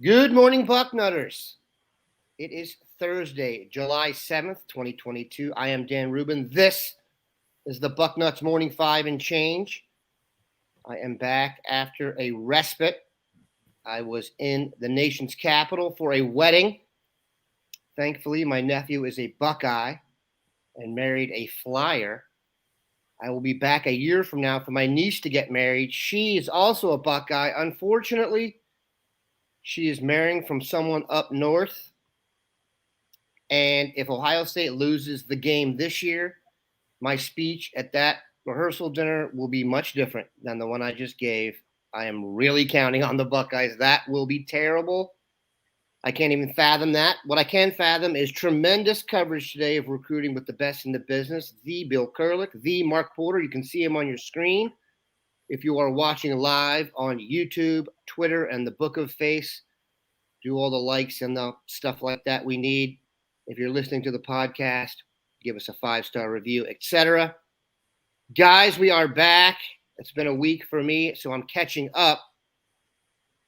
Good morning, Bucknutters. It is Thursday, July 7th, 2022. I am Dan Rubin. This is the Bucknuts Morning 5 and change. I am back after a respite. I was in the nation's capital for a wedding. Thankfully, my nephew is a Buckeye and married a Flyer. I will be back a year from now for my niece to get married. She is also a Buckeye. Unfortunately, she is marrying from someone up north. And if Ohio State loses the game this year, my speech at that rehearsal dinner will be much different than the one I just gave. I am really counting on the Buckeyes. That will be terrible. I can't even fathom that. What I can fathom is tremendous coverage today of recruiting with the best in the business. The Bill Kurelic, the Mark Porter. You can see him on your screen. If you are watching live on YouTube, Twitter, and the Book of Face, do all the likes and the stuff like that we need. If you're listening to the podcast, give us a 5-star review, etc. Guys, we are back. It's been a week for me, so I'm catching up.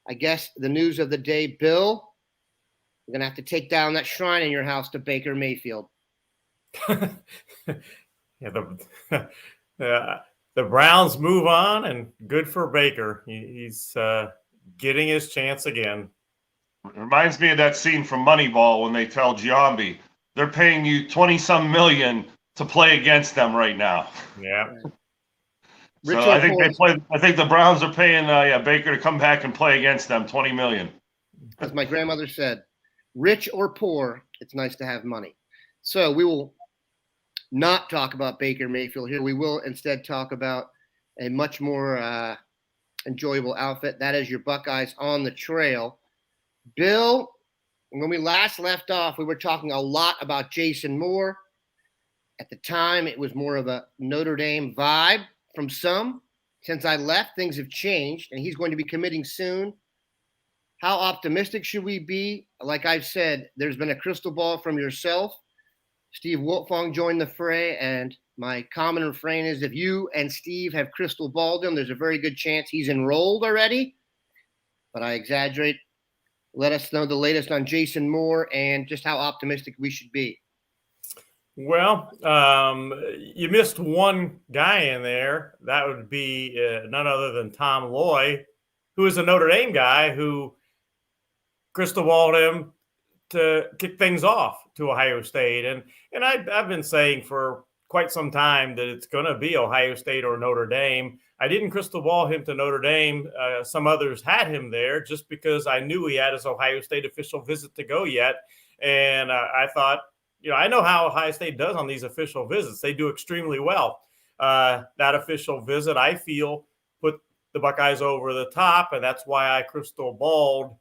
I guess the news of the day, Bill, you're going to have to take down that shrine in your house to Baker Mayfield. The Browns move on, and good for Baker. He's getting his chance again. It reminds me of that scene from Moneyball when they tell Giambi, they're paying you 20-some million to play against them right now. Yeah. So I think the Browns are paying Baker to come back and play against them, $20 million. As my grandmother said, rich or poor, it's nice to have money. So we will not talk about Baker Mayfield here. We will instead talk about a much more enjoyable outfit. That is your Buckeyes on the trail. Bill, when we last left off, we were talking a lot about Jason Moore. At the time, it was more of a Notre Dame vibe from some. Since I left, things have changed, and he's going to be committing soon. How optimistic should we be? Like I've said, there's been a crystal ball from yourself. Steve Wiltfong joined the fray, and my common refrain is if you and Steve have crystal balled him, there's a very good chance he's enrolled already. But I exaggerate. Let us know the latest on Jason Moore and just how optimistic we should be. Well, you missed one guy in there. That would be none other than Tom Loy, who is a Notre Dame guy who crystal balled him to kick things off to Ohio State. And I've been saying for quite some time that it's going to be Ohio State or Notre Dame. I didn't crystal ball him to Notre Dame. Some others had him there just because I knew he had his Ohio State official visit to go yet. And I thought, I know how Ohio State does on these official visits. They do extremely well. That official visit, I feel, put the Buckeyes over the top, and that's why I crystal balled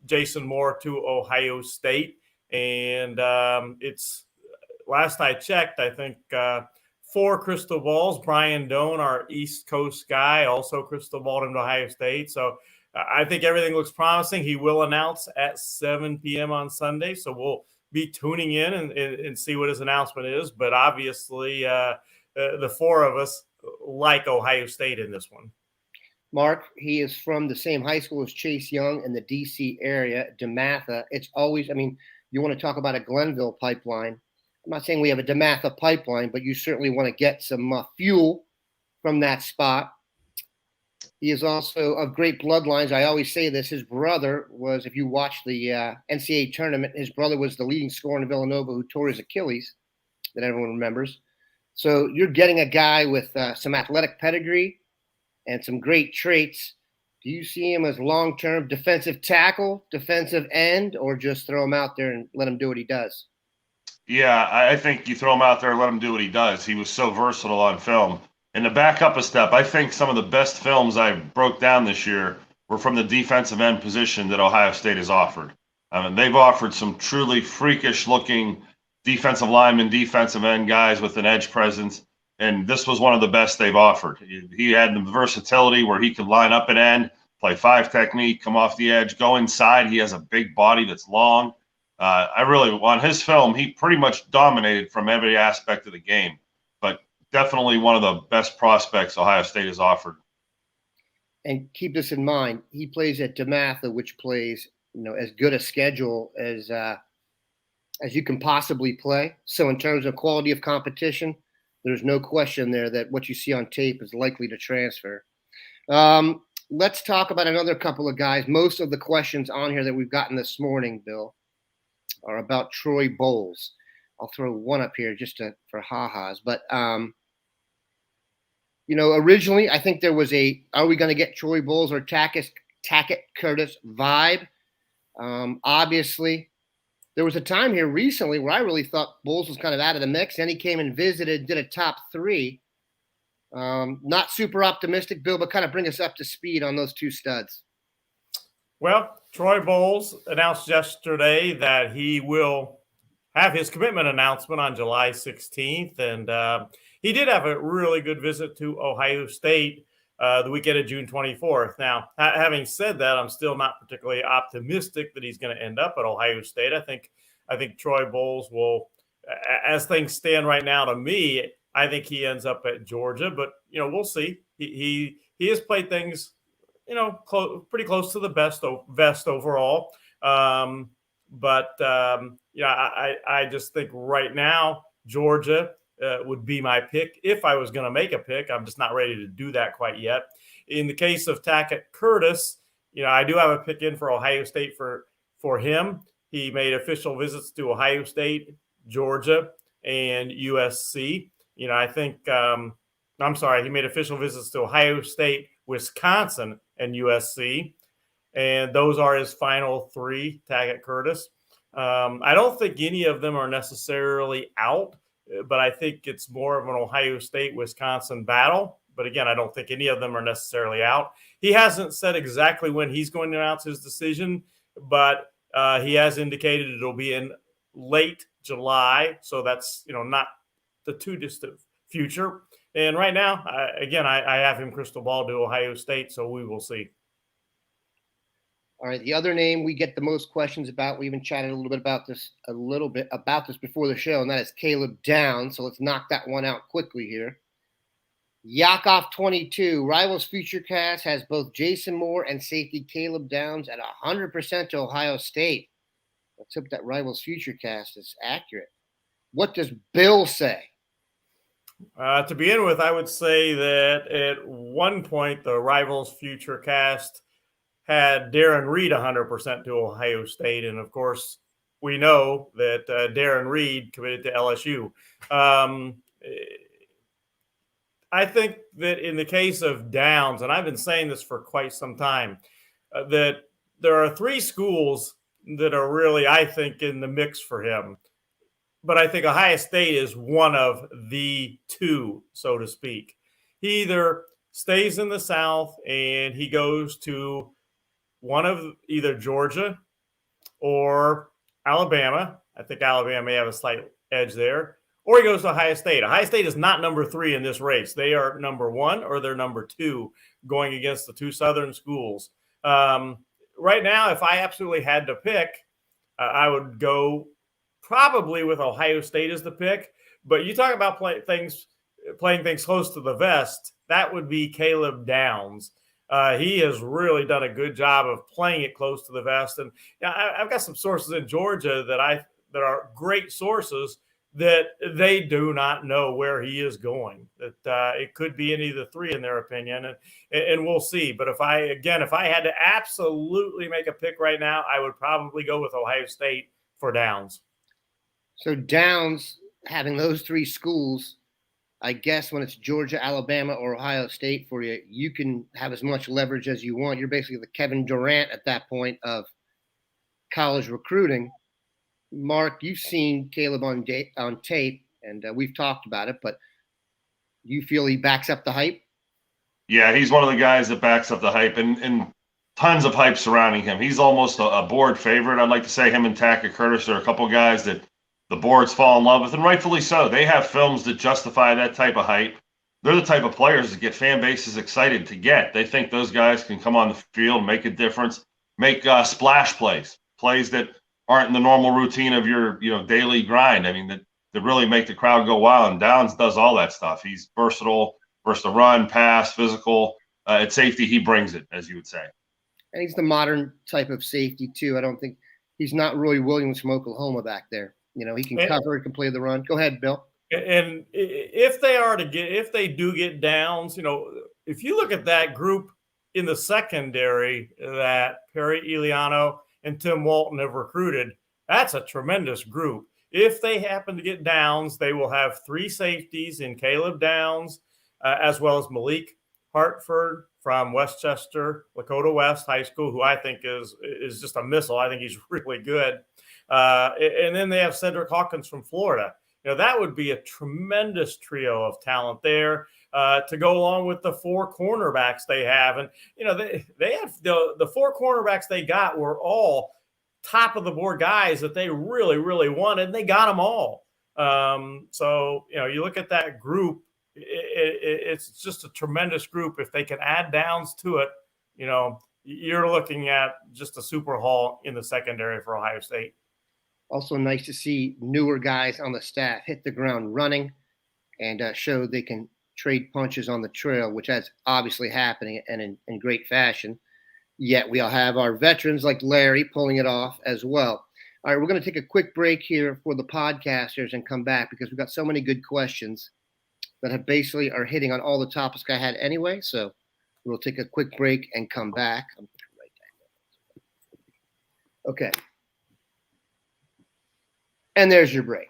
Jason Moore to Ohio State. And it's last I checked, I think 4 crystal balls. Brian Doan, our East Coast guy, also crystal balled him to Ohio State. So I think everything looks promising. He will announce at 7 p.m. on Sunday. So we'll be tuning in and see what his announcement is. But obviously, the 4 of us like Ohio State in this one. Mark, he is from the same high school as Chase Young in the D.C. area, DeMatha. It's always, you want to talk about a Glenville pipeline. I'm not saying we have a DeMatha pipeline, but you certainly want to get some fuel from that spot. He is also of great bloodlines. I always say this. His brother was, if you watch the NCAA tournament, his brother was the leading scorer in Villanova who tore his Achilles, that everyone remembers. So you're getting a guy with some athletic pedigree and some great traits. Do you see him as long-term defensive tackle, defensive end, or just throw him out there and let him do what he does? Yeah, I think you throw him out there and let him do what he does. He was so versatile on film. And to back up a step, I think some of the best films I broke down this year were from the defensive end position that Ohio State has offered. They've offered some truly freakish-looking defensive linemen, defensive end guys with an edge presence, and this was one of the best they've offered. He had the versatility where he could line up an end, play 5 technique, come off the edge, go inside. He has a big body that's long. On his film, he pretty much dominated from every aspect of the game, but definitely one of the best prospects Ohio State has offered. and keep this in mind, he plays at DeMatha, which plays, as good a schedule as you can possibly play. So in terms of quality of competition, there's no question there that what you see on tape is likely to transfer. Let's talk about another couple of guys. Most of the questions on here that we've gotten this morning, Bill, are about Troy Bowles. I'll throw one up here just for ha-has. But, originally I think there was are we going to get Troy Bowles or Tackett Curtis vibe? Obviously, there was a time here recently where I really thought Bowles was kind of out of the mix. Then he came and visited, did a top 3. Not super optimistic, Bill, but kind of bring us up to speed on those two studs. Well, Troy Bowles announced yesterday that he will have his commitment announcement on July 16th. And he did have a really good visit to Ohio State the weekend of June 24th. Now, having said that, I'm still not particularly optimistic that he's going to end up at Ohio State. I think Troy Bowles will, as things stand right now to me, I think he ends up at Georgia, but we'll see. He has played things, pretty close to the best overall. I just think right now Georgia would be my pick if I was going to make a pick. I'm just not ready to do that quite yet. In the case of Tackett Curtis, I do have a pick in for Ohio State for him. He made official visits to Ohio State, Georgia, and USC. He made official visits to Ohio State, Wisconsin, and USC. And those are his final 3, Tackett Curtis. I don't think any of them are necessarily out, but I think it's more of an Ohio State-Wisconsin battle. But again, I don't think any of them are necessarily out. He hasn't said exactly when he's going to announce his decision, but he has indicated it'll be in late July. So that's, not the too distant future. And right now, I have him crystal ball to Ohio State, so we will see. All right. The other name we get the most questions about, we even chatted a little bit about this before the show, and that is Caleb Downs. So let's knock that one out quickly here. Yakov 22, Rivals Futurecast has both Jason Moore and safety Caleb Downs at 100% to Ohio State. Let's hope that Rivals Futurecast is accurate. What does Bill say? To begin with, I would say that at one point, the Rivals Futurecast had Darren Reed 100% to Ohio State. And of course, we know that Darren Reed committed to LSU. I think that in the case of Downs, and I've been saying this for quite some time, that there are 3 schools that are really, I think, in the mix for him. But I think Ohio State is one of the 2, so to speak. He either stays in the South and he goes to one of either Georgia or Alabama. I think Alabama may have a slight edge there. Or he goes to Ohio State. Ohio State is not number 3 in this race. They are number 1 or they're number 2 going against the 2 Southern schools. Right now, if I absolutely had to pick, I would go probably with Ohio State as the pick. But you talk about playing things close to the vest, that would be Caleb Downs. He has really done a good job of playing it close to the vest. And I've got some sources in Georgia that are great sources that they do not know where he is going. That it could be any of the 3 in their opinion, and we'll see. But if I had to absolutely make a pick right now, I would probably go with Ohio State for Downs. So Downs having those 3 schools, I guess when it's Georgia, Alabama, or Ohio State for you, you can have as much leverage as you want. You're basically the Kevin Durant at that point of college recruiting. Mark, you've seen Caleb on tape, and we've talked about it, but you feel he backs up the hype? Yeah, he's one of the guys that backs up the hype, and tons of hype surrounding him. He's almost a board favorite. I'd like to say him and Tackett Curtis are a couple guys that the boards fall in love with, and rightfully so. They have films that justify that type of hype. They're the type of players that get fan bases excited to get. They think those guys can come on the field, make a difference, make splash plays that aren't in the normal routine of your daily grind. I mean, that really make the crowd go wild. And Downs does all that stuff. He's versatile, versus the run, pass, physical. at safety, he brings it, as you would say. And he's the modern type of safety too. I don't think he's not Roy Williams from Oklahoma back there. You know, he can cover, he can play the run. Go ahead, Bill. And if they do get downs, you know, if you look at that group in the secondary that Perry Eliano and Tim Walton have recruited, that's a tremendous group. If they happen to get downs, they will have 3 safeties in Caleb Downs, as well as Malik Hartford from Westchester, Lakota West High School, who I think is just a missile. I think he's really good. And then they have Cedric Hawkins from Florida. You know, that would be a tremendous trio of talent there to go along with the 4 cornerbacks they have. And, you know, they have the 4 cornerbacks they got were all top of the board guys that they really, really wanted, and they got them all. So, you know, you look at that group, it's just a tremendous group. If they can add downs to it, you know, you're looking at just a super haul in the secondary for Ohio State. Also nice to see newer guys on the staff hit the ground running and show they can trade punches on the trail, which is obviously happening and in great fashion. Yet we all have our veterans like Larry pulling it off as well. All right, we're going to take a quick break here for the podcasters and come back because we've got so many good questions that have basically are hitting on all the topics I had anyway. So we'll take a quick break and come back. Okay. And there's your break.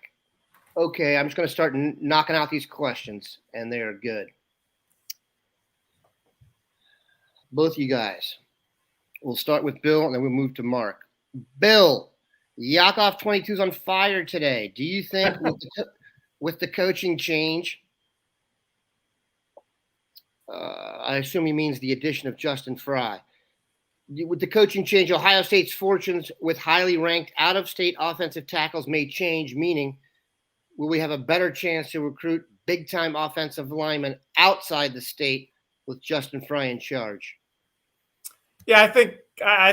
Okay, I'm just going to start knocking out these questions, and they are good. Both of you guys. We'll start with Bill, and then we'll move to Mark. Bill, Yakov 22 is on fire today. Do you think with the coaching change, I assume he means the addition of Justin Fry, with the coaching change, Ohio State's fortunes with highly ranked out-of-state offensive tackles may change, meaning will we have a better chance to recruit big-time offensive linemen outside the state with Justin Fry in charge? Yeah, I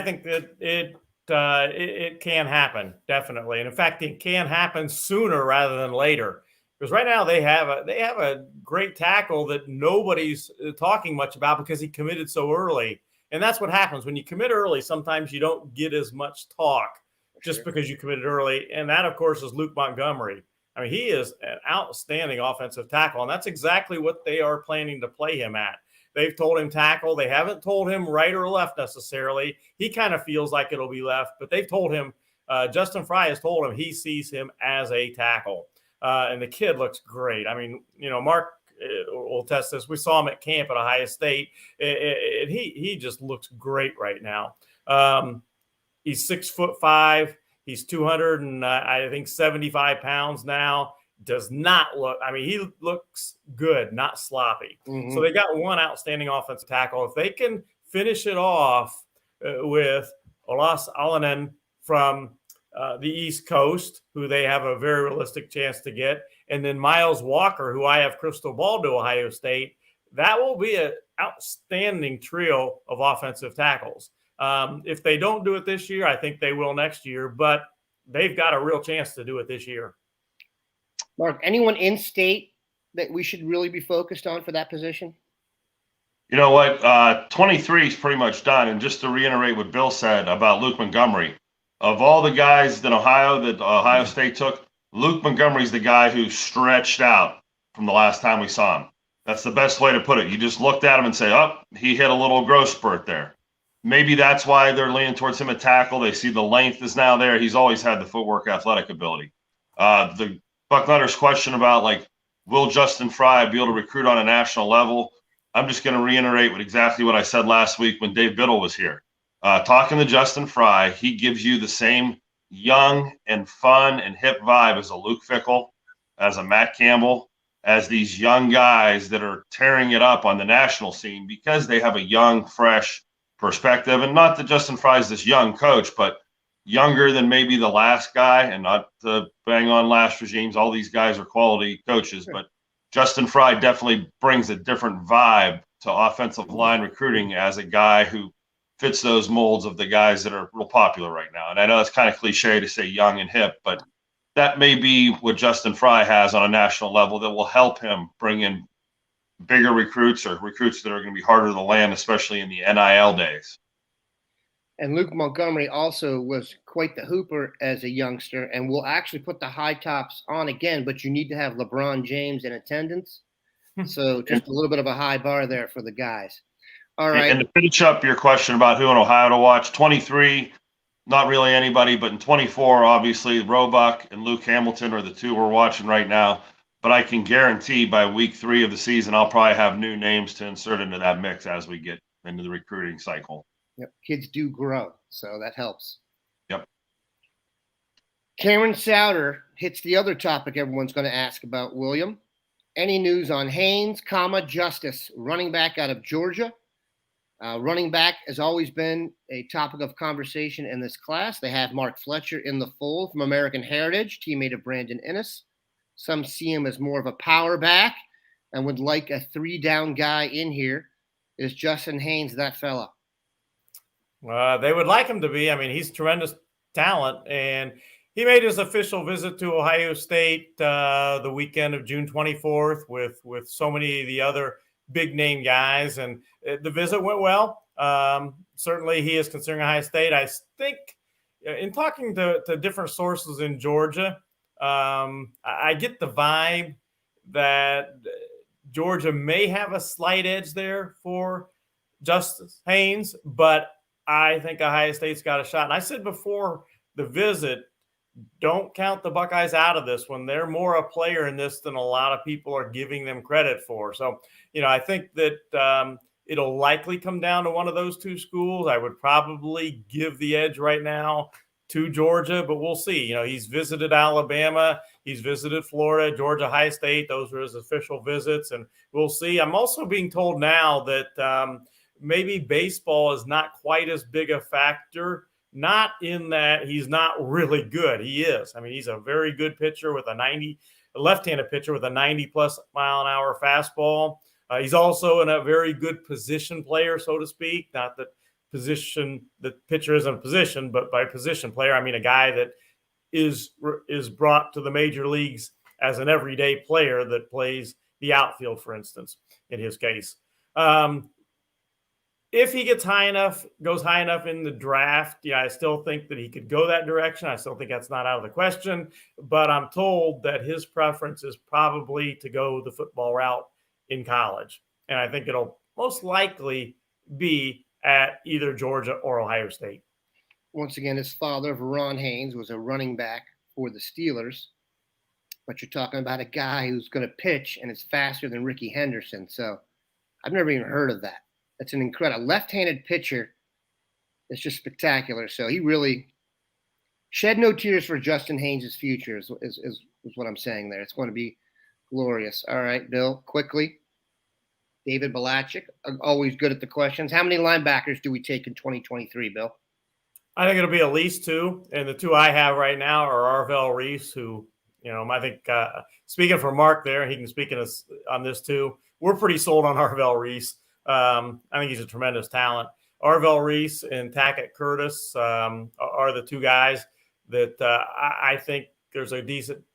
think that it can happen, definitely. And in fact, it can happen sooner rather than later. Because right now they have a great tackle that nobody's talking much about because he committed so early. And that's what happens when you commit early. Sometimes you don't get as much talk just because you committed early. And that, of course, is Luke Montgomery. I mean, he is an outstanding offensive tackle, and that's exactly what they are planning to play him at. They've told him tackle. They haven't told him right or left necessarily. He kind of feels like it'll be left, but they've told him, Justin Fry has told him he sees him as a tackle. And the kid looks great. I mean, you know, Mark will test this. We saw him at camp at Ohio State, and he just looks great right now. He's 6'5". He's 275 pounds now. Does not look. I mean, he looks good, not sloppy. Mm-hmm. So they got one outstanding offensive tackle. If they can finish it off with Olas Alanen from the East Coast, who they have a very realistic chance to get, and then Miles Walker, who I have crystal ball to Ohio State, that will be an outstanding trio of offensive tackles. If they don't do it this year, I think they will next year, but they've got a real chance to do it this year. Mark, anyone in state that we should really be focused on for that position? You know what? 23 is pretty much done. And just to reiterate what Bill said about Luke Montgomery, of all the guys that Ohio State took, Luke Montgomery's the guy who stretched out from the last time we saw him. That's the best way to put it. You just looked at him and say, oh, he hit a little growth spurt there. Maybe that's why they're leaning towards him at tackle. They see the length is now there. He's always had the footwork, athletic ability. The Bucknutters question about, like, will Justin Fry be able to recruit on a national level? I'm just going to reiterate exactly what I said last week when Dave Biddle was here. Talking to Justin Fry, he gives you the same young and fun and hip vibe as a Luke Fickell, as a Matt Campbell, as these young guys that are tearing it up on the national scene because they have a young, fresh perspective. And not that Justin Fry is this young coach, but younger than maybe the last guy, and not to bang on last regimes. All these guys are quality coaches, but Justin Fry definitely brings a different vibe to offensive line recruiting as a guy who fits those molds of the guys that are real popular right now. And I know it's kind of cliche to say young and hip, but that may be what Justin Fry has on a national level that will help him bring in bigger recruits or recruits that are going to be harder to land, especially in the NIL days. And Luke Montgomery also was quite the hooper as a youngster and will actually put the high tops on again, but you need to have LeBron James in attendance. So just a little bit of a high bar there for the guys. All right. And to finish up your question about who in Ohio to watch, 23, not really anybody, but in 24, obviously, Roebuck and Luke Hamilton are the two we're watching right now. But I can guarantee by week 3 of the season, I'll probably have new names to insert into that mix as we get into the recruiting cycle. Yep. Kids do grow, so that helps. Yep. Cameron Souter hits the other topic everyone's going to ask about, William. Any news on Haynes, Justice, running back out of Georgia? Running back has always been a topic of conversation in this class. They have Mark Fletcher in the fold from American Heritage, teammate of Brandon Innes. Some see him as more of a power back and would like a 3-down guy in here. Is Justin Haynes that fella? They would like him to be. I mean, he's tremendous talent, and he made his official visit to Ohio State the weekend of June 24th with so many of the other big-name guys, and the visit went well. Certainly, he is considering Ohio State. I think in talking to different sources in Georgia, I get the vibe that Georgia may have a slight edge there for Justice Haynes, but I think Ohio State's got a shot. And I said before the visit, don't count the Buckeyes out of this one. They're more a player in this than a lot of people are giving them credit for. So, I think that it'll likely come down to one of those two schools. I would probably give the edge right now to Georgia, but we'll see. He's visited Alabama, he's visited Florida, Georgia, Ohio State. Those were his official visits, and we'll see. I'm also being told now that maybe baseball is not quite as big a factor. Not in that he's not really good. He is. I mean, he's a very good pitcher with a left-handed pitcher with a 90-plus mile-an-hour fastball. He's also a very good position player, so to speak. Not that the pitcher isn't a position, but by position player, I mean a guy that is brought to the major leagues as an everyday player that plays the outfield, for instance, in his case. If he goes high enough in the draft, I still think that he could go that direction. I still think that's not out of the question. But I'm told that his preference is probably to go the football route in college. And I think it'll most likely be at either Georgia or Ohio State. Once again, his father, Veron Haynes, was a running back for the Steelers. But you're talking about a guy who's going to pitch and is faster than Ricky Henderson. So I've never even heard of that. That's an incredible left-handed pitcher. It's just spectacular. So he really shed no tears for Justin Haynes' future is what I'm saying there. It's going to be glorious. All right, Bill, quickly. David Balachik, always good at the questions. How many linebackers do we take in 2023, Bill? I think it'll be at least 2. And the 2 I have right now are Arvell Reese, who, I think speaking for Mark there, he can speak on this too. We're pretty sold on Arvell Reese. I think he's a tremendous talent. Arvell Reese and Tackett Curtis are the 2 guys that I think there's a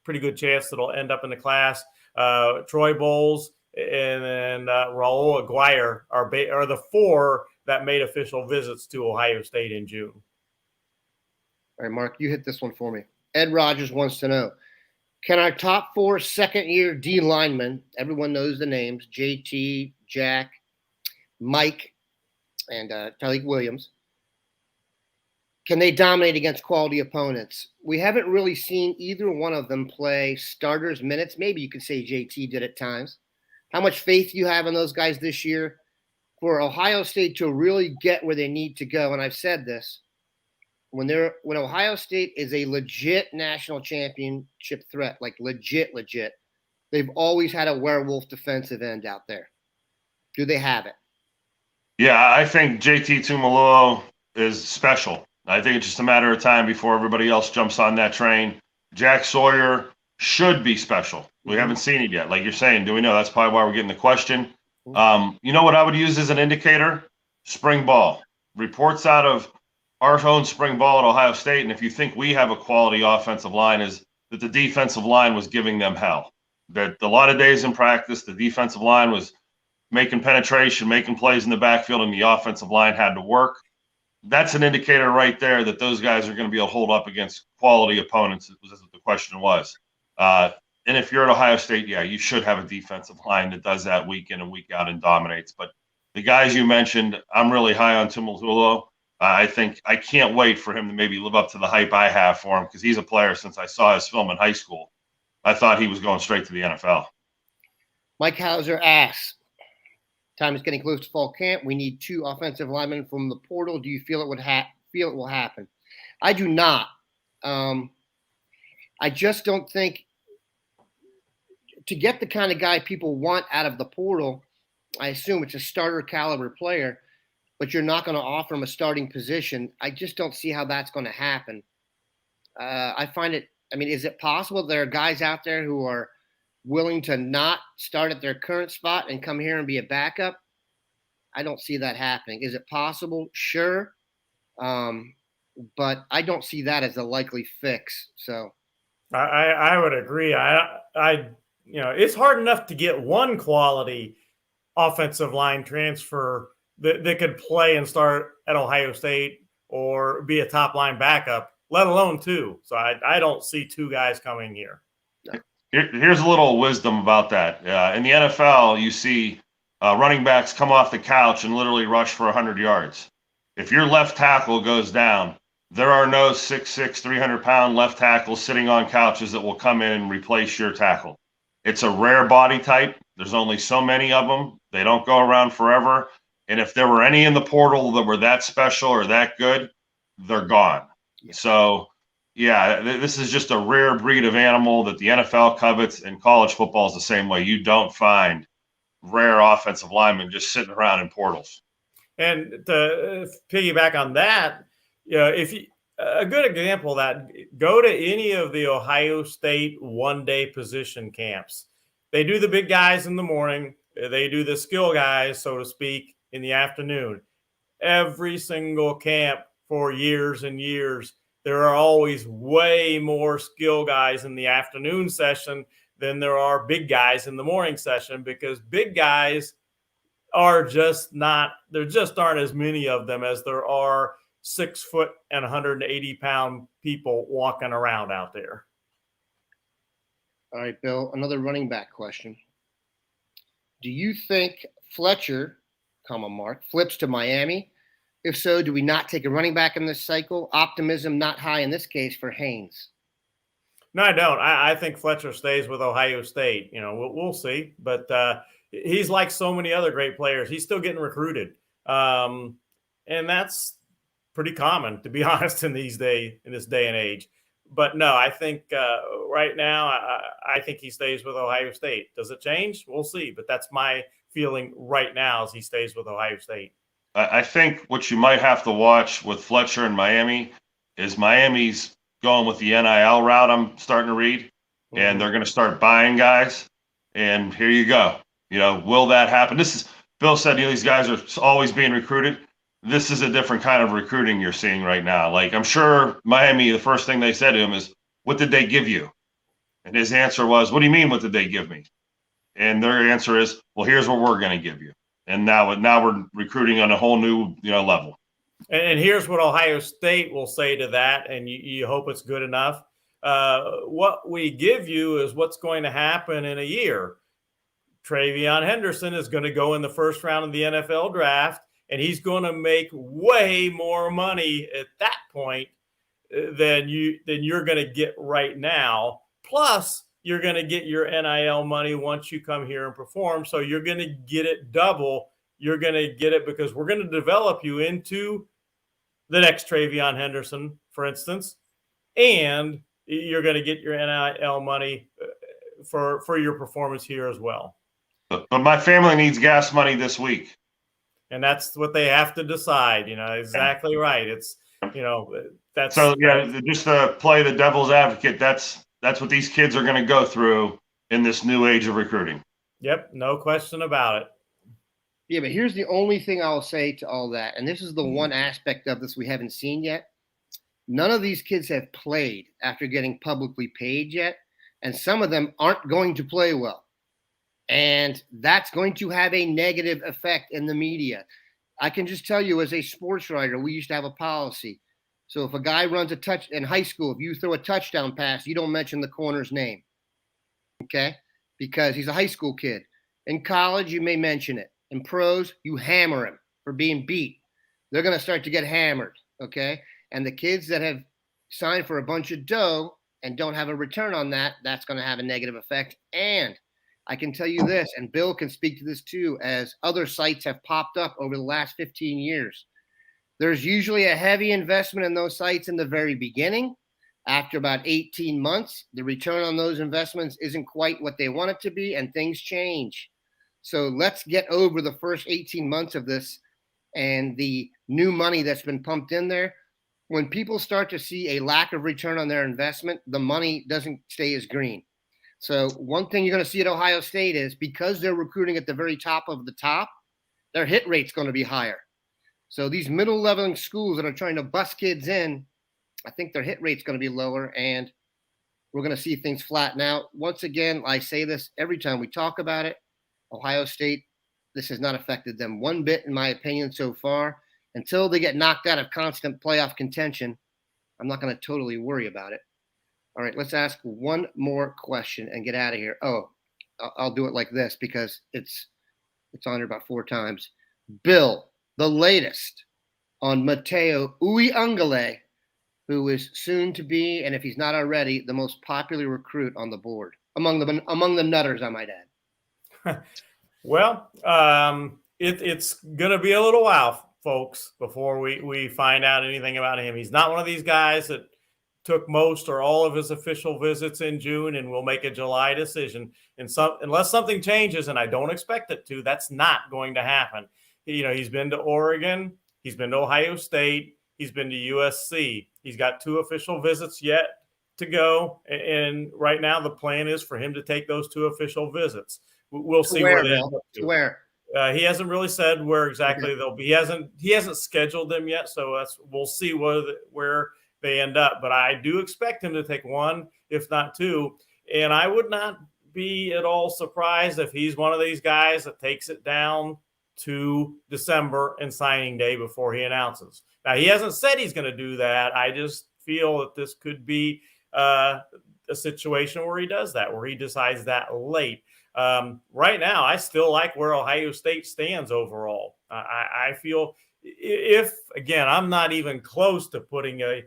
pretty good chance that will end up in the class. Troy Bowles and then Raul Aguirre are the 4 that made official visits to Ohio State in June. All right, Mark, you hit this one for me. Ed Rogers wants to know, can our top 4 second-year D linemen, everyone knows the names, JT, Jack, Mike, and Tyleik Williams, can they dominate against quality opponents? We haven't really seen either one of them play starters minutes. Maybe you could say JT did at times. How much faith do you have in those guys this year for Ohio State to really get where they need to go? And I've said this, when Ohio State is a legit national championship threat, like legit, they've always had a werewolf defensive end out there. Do they have it? Yeah, I think JT Tuimoloau is special. I think it's just a matter of time before everybody else jumps on that train. Jack Sawyer should be special. We haven't seen it yet. Like you're saying, do we know? That's probably why we're getting the question. You know what I would use as an indicator? Spring ball. Reports out of our own spring ball at Ohio State, and if you think we have a quality offensive line, is that the defensive line was giving them hell. That a lot of days in practice, the defensive line was making penetration, making plays in the backfield, and the offensive line had to work. That's an indicator right there that those guys are going to be able to hold up against quality opponents. That's what the question was. And if you're at Ohio State, yeah, you should have a defensive line that does that week in and week out and dominates. But the guys you mentioned, I'm really high on Tumultulo. I think I can't wait for him to maybe live up to the hype I have for him because he's a player since I saw his film in high school. I thought he was going straight to the NFL. Mike Hauser asks, time is getting close to fall camp. We need 2 offensive linemen from the portal. Do you feel it will happen? I do not. I just don't think to get the kind of guy people want out of the portal, I assume it's a starter caliber player, but you're not going to offer him a starting position. I just don't see how that's going to happen. I find it, is it possible there are guys out there who are willing to not start at their current spot and come here and be a backup? I don't see that happening. Is it possible? Sure. But I don't see that as a likely fix. So I would agree. It's hard enough to get one quality offensive line transfer that could play and start at Ohio State or be a top line backup, let alone 2. So I don't see 2 guys coming here. Here's a little wisdom about that. In the NFL, you see running backs come off the couch and literally rush for 100 yards. If your left tackle goes down, there are no 6'6", 300-pound left tackles sitting on couches that will come in and replace your tackle. It's a rare body type. There's only so many of them. They don't go around forever. And if there were any in the portal that were that special or that good, they're gone. Yeah. So, yeah, this is just a rare breed of animal that the NFL covets, and college football is the same way. You don't find rare offensive linemen just sitting around in portals. And to piggyback on that, a good example of that, go to any of the Ohio State one-day position camps. They do the big guys in the morning. They do the skill guys, so to speak, in the afternoon. Every single camp for years and years, there are always way more skill guys in the afternoon session than there are big guys in the morning session, because big guys are there just aren't as many of them as there are 6 foot and 180-pound people walking around out there. All right, Bill, another running back question. Do you think Fletcher, flips to Miami? If so, do we not take a running back in this cycle? Optimism not high in this case for Haynes. No, I don't. I think Fletcher stays with Ohio State. We'll see. But he's like so many other great players. He's still getting recruited. And that's pretty common, to be honest, in this day and age. But no, I think right now, I think he stays with Ohio State. Does it change? We'll see. But that's my feeling right now, is he stays with Ohio State. I think what you might have to watch with Fletcher and Miami is Miami's going with the NIL route, I'm starting to read, and they're going to start buying guys. And here you go. Will that happen? Bill said, these guys are always being recruited. This is a different kind of recruiting you're seeing right now. Like, I'm sure Miami, the first thing they said to him is, what did they give you? And his answer was, what do you mean, what did they give me? And their answer is, well, here's what we're going to give you. And now we're recruiting on a whole new, level. And here's what Ohio State will say to that, and you hope it's good enough. What we give you is what's going to happen in a year. Travion Henderson is going to go in the first round of the NFL draft, and he's going to make way more money at that point than you're going to get right now. Plus, you're going to get your NIL money once you come here and perform. So you're going to get it double. You're going to get it because we're going to develop you into the next Travion Henderson, for instance, and you're going to get your NIL money for your performance here as well. But my family needs gas money this week. And that's what they have to decide. Exactly right. It's, that's so, yeah, just to play the devil's advocate, that's what these kids are going to go through in this new age of recruiting. Yep, no question about it. Yeah, but here's the only thing I'll say to all that, and this is the one aspect of this we haven't seen yet. None of these kids have played after getting publicly paid yet, and some of them aren't going to play well. And that's going to have a negative effect in the media. I can just tell you, as a sports writer, we used to have a policy. So if a guy runs a touch in high school, if you throw a touchdown pass, you don't mention the corner's name. Okay? Because he's a high school kid. In college, you may mention it. In pros, you hammer him for being beat. They're going to start to get hammered. Okay? And the kids that have signed for a bunch of dough and don't have a return on that, that's going to have a negative effect. And I can tell you this, and Bill can speak to this too, as other sites have popped up over the last 15 years. There's usually a heavy investment in those sites in the very beginning. After about 18 months, the return on those investments isn't quite what they want it to be, and things change. So let's get over the first 18 months of this and the new money that's been pumped in there. When people start to see a lack of return on their investment, the money doesn't stay as green. So one thing you're going to see at Ohio State is because they're recruiting at the very top of the top, their hit rate's going to be higher. So these middle-leveling schools that are trying to bust kids in, I think their hit rate's going to be lower, and we're going to see things flatten out. Once again, I say this every time we talk about it, Ohio State, this has not affected them one bit, in my opinion, so far. Until they get knocked out of constant playoff contention, I'm not going to totally worry about it. All right, let's ask one more question and get out of here. Oh, I'll do it like this because it's on here about 4 times. Bill, the latest on Matayo Uiagalelei, who is soon to be, and if he's not already, the most popular recruit on the board among the Nutters, I might add. Well, it's going to be a little while, folks, before we find out anything about him. He's not one of these guys that took most or all of his official visits in June and will make a July decision. And unless something changes, and I don't expect it to, that's not going to happen. He's been to Oregon, he's been to Ohio State, he's been to USC. He's got 2 official visits yet to go, and right now the plan is for him to take those 2 official visits. We'll see where they end up to. Where? He hasn't really said where exactly they'll be. He hasn't scheduled them yet, so we'll see where they end up. But I do expect him to take 1, if not 2, and I would not be at all surprised if he's one of these guys that takes it down to December and signing day before he announces. Now, he hasn't said he's going to do that. I just feel that this could be a situation where he does that, where he decides that late. Right now, I still like where Ohio State stands overall. I feel again, I'm not even close to putting a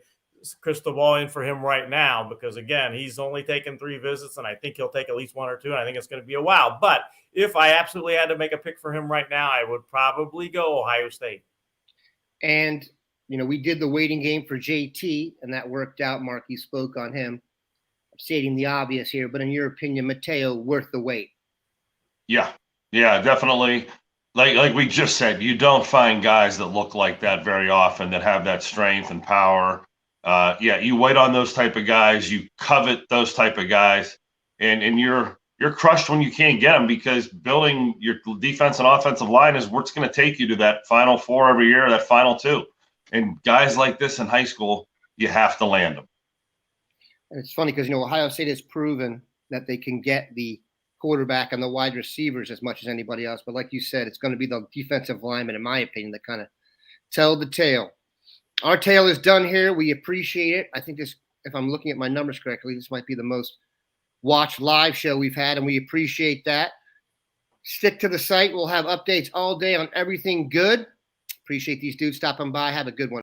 crystal ball in for him right now because, again, he's only taken 3 visits, and I think he'll take at least 1 or 2, and I think it's going to be a while. But if I absolutely had to make a pick for him right now, I would probably go Ohio State. And, we did the waiting game for JT, and that worked out. Mark, you spoke on him. I'm stating the obvious here, but in your opinion, Mateo, worth the wait? Yeah, definitely. Like we just said, you don't find guys that look like that very often, that have that strength and power. You wait on those type of guys. You covet those type of guys, and you're crushed when you can't get them, because building your defense and offensive line is what's going to take you to that Final 4 every year, that Final 2. And guys like this in high school, you have to land them. And it's funny because, Ohio State has proven that they can get the quarterback and the wide receivers as much as anybody else. But like you said, it's going to be the defensive linemen, in my opinion, that kind of tell the tale. Our tale is done here. We appreciate it. I think this, if I'm looking at my numbers correctly, this might be the most watched live show we've had, and we appreciate that. Stick to the site. We'll have updates all day on everything good. Appreciate these dudes stopping by. Have a good one.